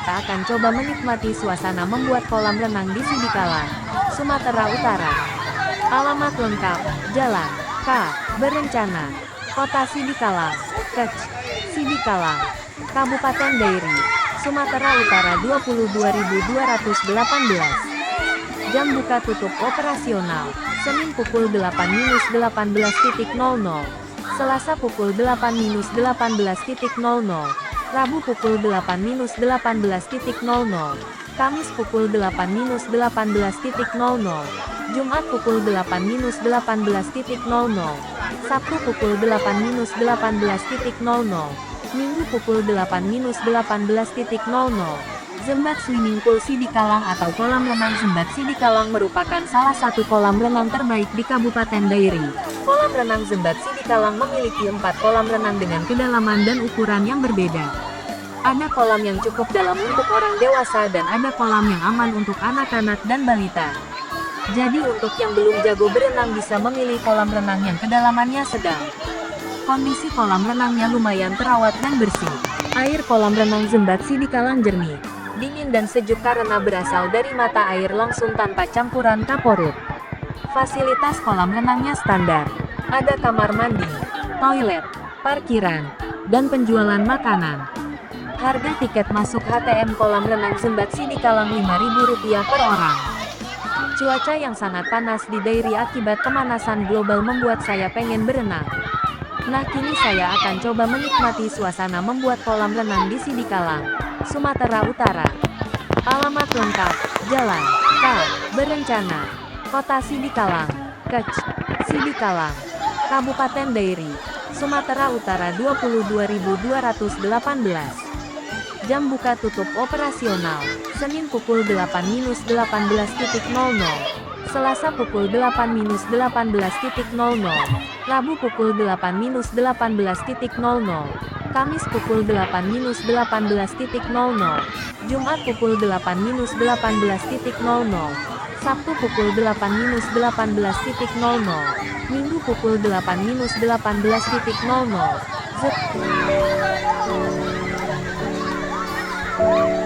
kita akan coba menikmati suasana membuat kolam renang di Sidikalang, Sumatera Utara. Alamat lengkap: Jalan K. Berencana, Kota Sidikalang, Kec. Sidikalang, Kabupaten Dairi, Sumatera Utara 22.218. Jam buka tutup operasional: Senin pukul 8.18.00, Selasa pukul 8.18.00, Rabu pukul 8.18.00, Kamis pukul 8.18.00, Jumat pukul 8.18.00, Sabtu pukul 8.18.00, Minggu pukul 8.18.00. Zembat Swimming Pool Sidikalang atau kolam renang Zembat Sidikalang merupakan salah satu kolam renang terbaik di Kabupaten Dairi. Kolam renang Zembat Sidikalang memiliki 4 kolam renang dengan kedalaman dan ukuran yang berbeda. Ada kolam yang cukup dalam untuk orang dewasa dan ada kolam yang aman untuk anak-anak dan balita. Jadi untuk yang belum jago berenang bisa memilih kolam renang yang kedalamannya sedang. Kondisi kolam renangnya lumayan terawat dan bersih. Air kolam renang Zembat Sidikalang jernih, dingin dan sejuk karena berasal dari mata air langsung tanpa campuran kaporut. Fasilitas kolam renangnya standar. Ada kamar mandi, toilet, parkiran, dan penjualan makanan. Harga tiket masuk HTM kolam renang Zembat Sidikalang Rp5.000 per orang. Cuaca yang sangat panas di Dairi akibat pemanasan global membuat saya pengen berenang. Nah, kini saya akan coba menikmati suasana membuat kolam renang di Sidikalang, Sumatera Utara. Alamat lengkap: Jalan K. Berencana, Kota Sidikalang, Kec. Sidikalang, Kabupaten Dairi, Sumatera Utara 22.218. Jam buka tutup operasional: Senin pukul 8.18.00, Selasa pukul 8.18.00, Rabu pukul 8.18.00, Kamis pukul 8.18.00, Jumat pukul 8.18.00, Sabtu pukul 8.18.00, Minggu pukul 8.18.00.